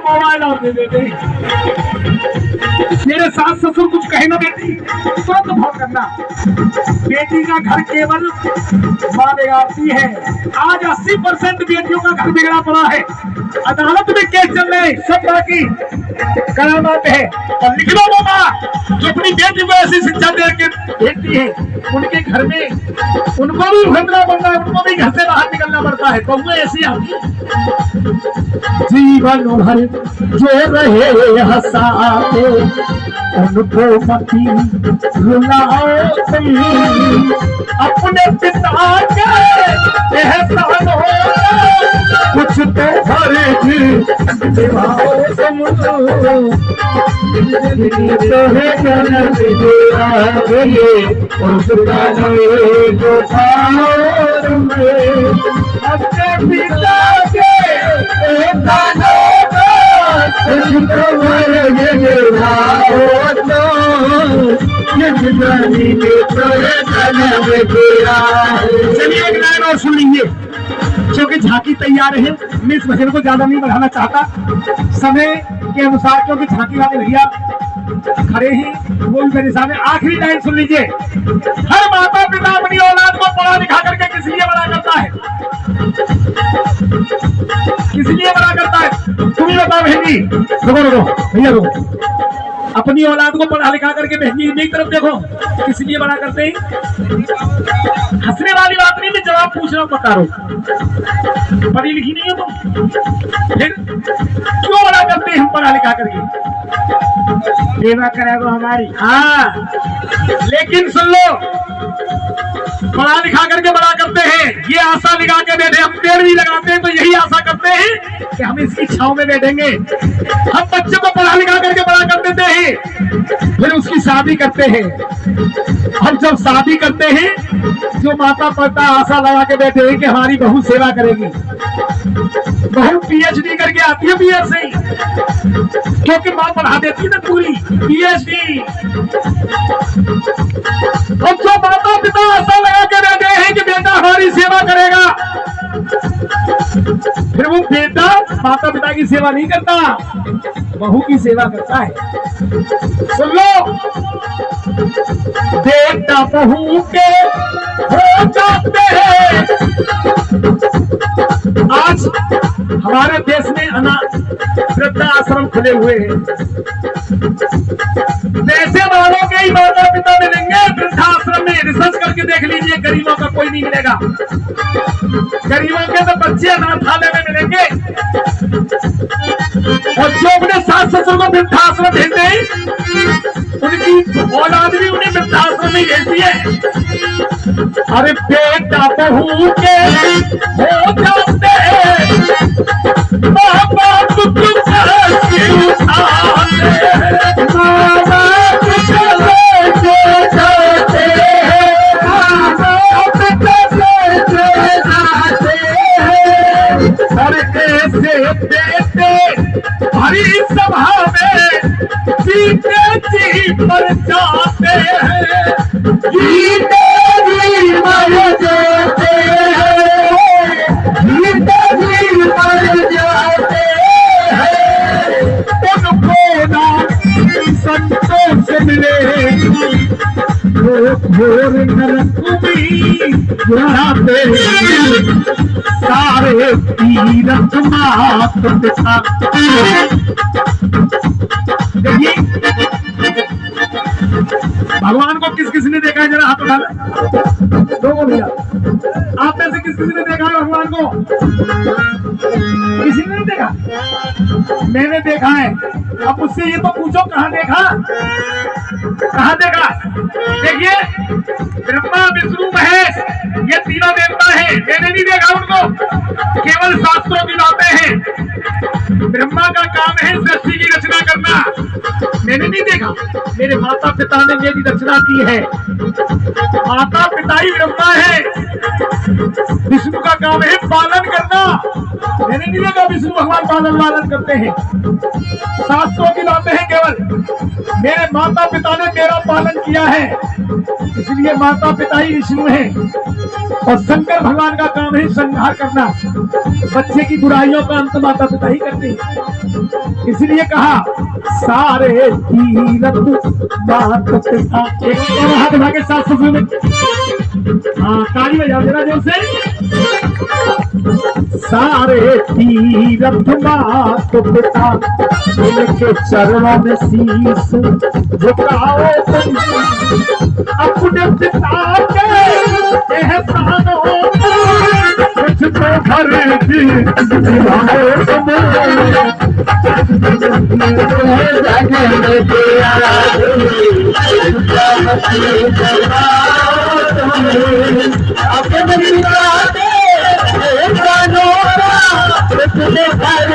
Mobile और दे देते मेरे सास ससुर कुछ कहे ना बेटी तुरंत फोन करना। बेटी का घर केवल मां बिगाड़ती है। आज 80% बेटियों का घर बिगड़ा पड़ा है। अदालत में केस चल रहे सब बाकी करामात है। और लिख लो बाबा जो अपनी बेटी को ऐसी शिक्षा दे के भेजती है उनके घर में उनको भी भगना पड़ता है, उनको भी घर से बाहर निकलना पड़ता है। तो वो ऐसी आती जीवन भर जो रहे हंसाते उनको मती रुलाओ अपने पिता के एहसान होगा कुछ तो फर्ज निभाओ अपने पिता के एहसान चलिए एक लाइन और सुन लीजिए क्योंकि झांकी तैयार है। मैं इस भजन को ज्यादा नहीं बढ़ाना चाहता समय के अनुसार, क्योंकि झांकी वाले भैया खड़े हैं वो भी मेरे सामने। आखिरी लाइन सुन लीजिए। हर माता पिता अपनी औलाद को पढ़ा लिखा करके किस लिए बड़ा करता है? किस लिए बड़ा करता है? तुम ही बताओ बहन जी। रुको भैया रुको। अपनी औलाद को पढ़ा लिखा करके बहन जी मेरी तरफ देखो किस लिए बड़ा करते हैं? हंसने वाली बात नहीं, मैं जवाब पूछ रहा हूँ बता रहा। पढ़ी लिखी नहीं हो तुम, फिर क्यों बड़ा करते हैं हम पढ़ा लिखा करके? सेवा करेगा हमारी। हाँ लेकिन सुन लो, पढ़ा लिखा करके बड़ा करते हैं ये आशा लगा के बैठे। हम पेड़ भी लगाते हैं तो यही आशा करते हैं कि हम इसकी छांव में बैठेंगे। हम बच्चे को पढ़ा लिखा करके बड़ा कर देते हैं, फिर उसकी शादी करते हैं। हम जब शादी करते हैं जो माता पिता आशा लगा के बैठे हैं कि हमारी बहू सेवा करेगी। बहू पीएचडी करके आती है बीएड से, क्योंकि मां पढ़ा देती है ना पूरी पीएचडी। और जो माता पिता आशा लगा के बैठे हैं कि बेटा हमारी सेवा करेगा, फिर वो बेटा माता पिता की सेवा नहीं करता, बहू की सेवा करता है। सुन लो, बेटा बहू के हो जाते हैं। आज हमारे देश में वृद्धाश्रम खुले हुए हैं। पैसे वालों के ही माता पिता मिलेंगे वृद्धाश्रम में। रिसर्च करके देख लीजिए, गरीबों का कोई नहीं मिलेगा। गरीबों के तो बच्चे अनाथालय में मिलेंगे। और जो अपने सास ससुर को वृद्धाश्रम भेजते हैं उनकी औलाद भी उन्हें वृद्धाश्रम में भेजती है। अरे बेटा बहू के हो जाते हैं, माँ बाप को हरी सभा में जीते जी पर जाते हैं, जीते जी मर जाते हैं, जीते जी मर जाते हैं। उनको ना संतोष मिले घोर नरक भी जाते हैं, सारे तीरथ मात पिता। देखिए भगवान को किस किस ने देखा है? जरा हाथ उठा दो भैया। आप में से किस किस ने देखा है भगवान को? किसी ने नहीं देखा? मैंने देखा है। अब मुझसे ये तो पूछो कहाँ देखा? कहाँ देखा? देखिए ब्रह्मा विष्णु महेश ये तीनों देवता हैं। मैंने नहीं देखा उनको, केवल शास्त्रों की बातें हैं। ब्रह्मा का काम है सृष्टि की रचना करना, मैंने नहीं देखा। मेरे माता पिता ने मेरी रचना की है। माता पिता ही ब्रह्मा है। विष्णु का काम है पालन करना, इंद्रियों का विष्णु भगवान पालन वालन करते हैं। शास्त्रों की बातें हैं केवल। मेरे माता पिता ने मेरा पालन किया है, इसलिए माता पिता ही विष्णु हैं। और शंकर भगवान का काम है संहार करना। बच्चे की बुराइयों का अंत माता पिता ही करते हैं। इसलिए कहा सारे तीरथ माता पिता। एक और हाथ भागे साथ में। हाँ, ताली बजाओ जरा जोर से। सारे तीरथ माता पिता उनके चरणों में शीश झुकाओ तुम। अपने पिता के एहसानों कुछ तो घर की दिलाओ तुम। अपने पिता के एहसानों कुछ तो घर